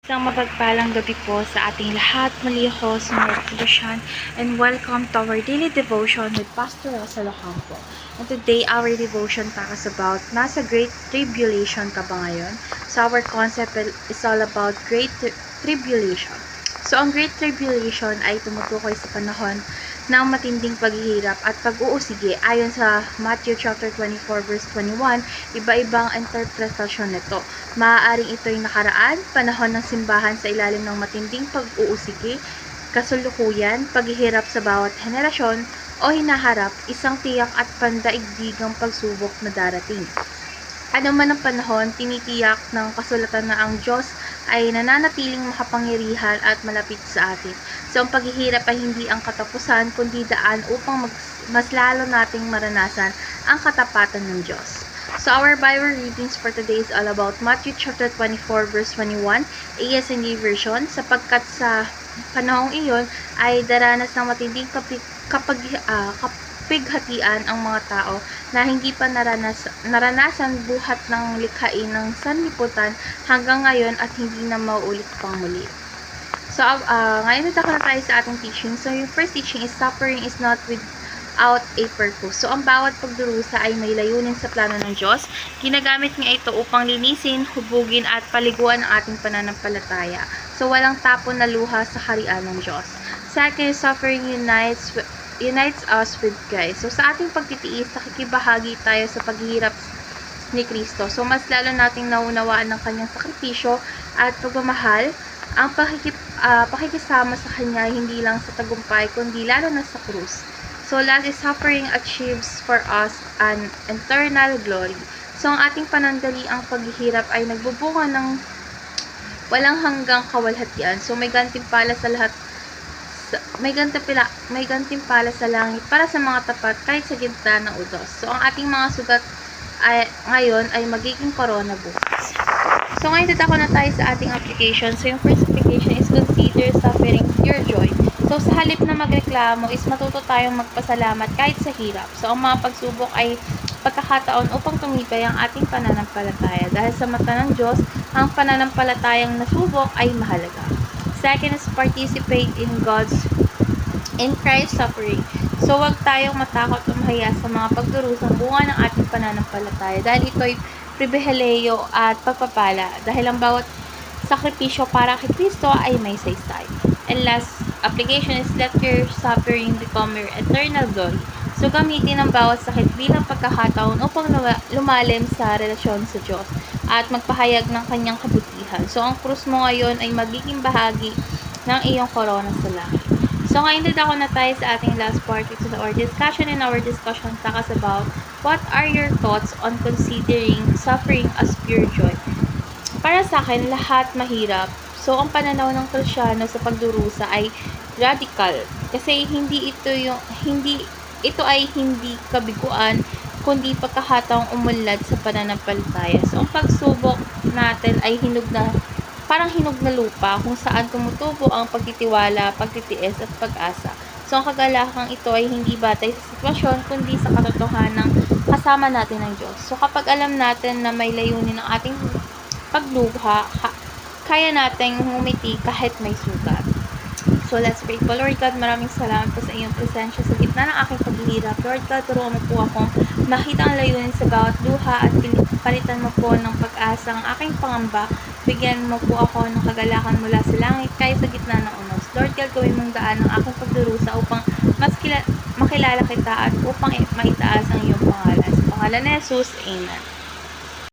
Isang mapagpalang gabi po sa ating lahat. Muli ako si Mary Lucian and welcome to our daily devotion with Pastor Rosa Locampo. And today, our devotion talks about nasa Great Tribulation ka ba ngayon? So our concept is all about Great Tribulation. So ang Great Tribulation ay tumutukoy sa panahon ng matinding paghihirap at pag-uusigi. Ayon sa Matthew chapter 24 verse 21, iba-ibang interpretasyon nito. Maaaring ito'y nakaraan, panahon ng simbahan sa ilalim ng matinding pag-uusigi, kasulukuyan, paghihirap sa bawat henerasyon, o hinaharap isang tiyak at pandaigdigang pagsubok na darating. Ano man ang panahon, tinitiyak ng kasulatan na ang Diyos ay nananatiling makapangyarihan at malapit sa atin. So, ang paghihirap ay hindi ang katapusan, kundi daan upang mas lalo nating maranasan ang katapatan ng Diyos. So, our Bible readings for today is all about Matthew chapter 24 verse 21, ASND version, sapagkat sa panahong iyon ay daranas ng matinding kapighatian ang mga tao na hindi pa naranasan buhat ng likhain ng sanlibutan hanggang ngayon at hindi na mauulit pang muli. So, ngayon na tayo sa ating teaching. So, yung first teaching is suffering is not without a purpose. So, ang bawat pagdurusa ay may layunin sa plano ng Diyos. Ginagamit niya ito upang linisin, hubugin at paliguan ang ating pananampalataya. So, walang tapon na luha sa kaharian ng Diyos. Second, suffering unites us with Christ. So, sa ating pagtitiis, nakikibahagi tayo sa paghihirap ni Kristo. So, mas lalo nating naunawaan ng kanyang sakripisyo at pagmamahal. Ang pakikisama sa kanya hindi lang sa tagumpay, kundi lalo na sa krus. So, last is suffering achieves for us an eternal glory. So, ang ating panandaliang paghihirap ay nagbubunga ng walang hanggang kawalhatian. So, may gantimpala sa langit para sa mga tapat kahit sa gitna ng udos. So, ang ating mga sugat ngayon ay magiging korona bukas. So, ngayon dadako na tayo sa ating application. So, yung first application is consider suffering pure joy. So, sa halip na magreklamo is matuto tayong magpasalamat kahit sa hirap. So, ang mga pagsubok ay pagkakataon upang tumibay ang ating pananampalataya. Dahil sa mata ng Diyos, ang pananampalatayang nasubok ay mahalaga. Second is participate in Christ's suffering. So, wag tayong matakot o mahiya sa mga pagdurusang bunga ng ating pananampalataya dahil ito'y pribilehiyo at pagpapala dahil ang bawat sakripisyo para kay Kristo ay may saysay. And last application is let your suffering become your eternal glory. So, gamitin ang bawat sakit bilang pagkakataon upang lumalim sa relasyon sa Diyos at magpahayag ng kanyang kabutihan. So, ang krus mo ngayon ay magiging bahagi ng iyong korona sa langit. So, ngayon dadako na tayo sa ating last part to our discussion, and our discussion talks about what are your thoughts on considering suffering as pure joy. Para sa akin, lahat mahirap. So, ang pananaw ng Kristyano sa pagdurusa ay radical kasi hindi ito ay hindi kabiguan kundi pagkakataong umunlad sa pananampalataya. So, ang pagsubok natin ay parang hinog na lupa kung saan tumutubo ang pagtitiwala, pagtitiis at pag-asa. So, ang kagalakang ito ay hindi batay sa sitwasyon, kundi sa katotohanan ng kasama natin ng Diyos. So, kapag alam natin na may layunin ang ating pagluha, kaya nating ngumiti kahit may sugat. So, let's pray po. Lord God, maraming salamat po sa iyong presensya sa gitna ng aking paghihirap. Lord God, turuan mo po akong makita ang layunin sa bawat luha at palitan mo po ng pag-asa ang aking pangamba. Bigyan mo po ako ng kagalakan mula sa langit kahit sa gitna ng unos. Lord God, gawin mong daan ang aking pagdurusa upang mas makilala kita at upang maitaas ang iyong pangalan. Sa pangalan ni Jesus, Amen.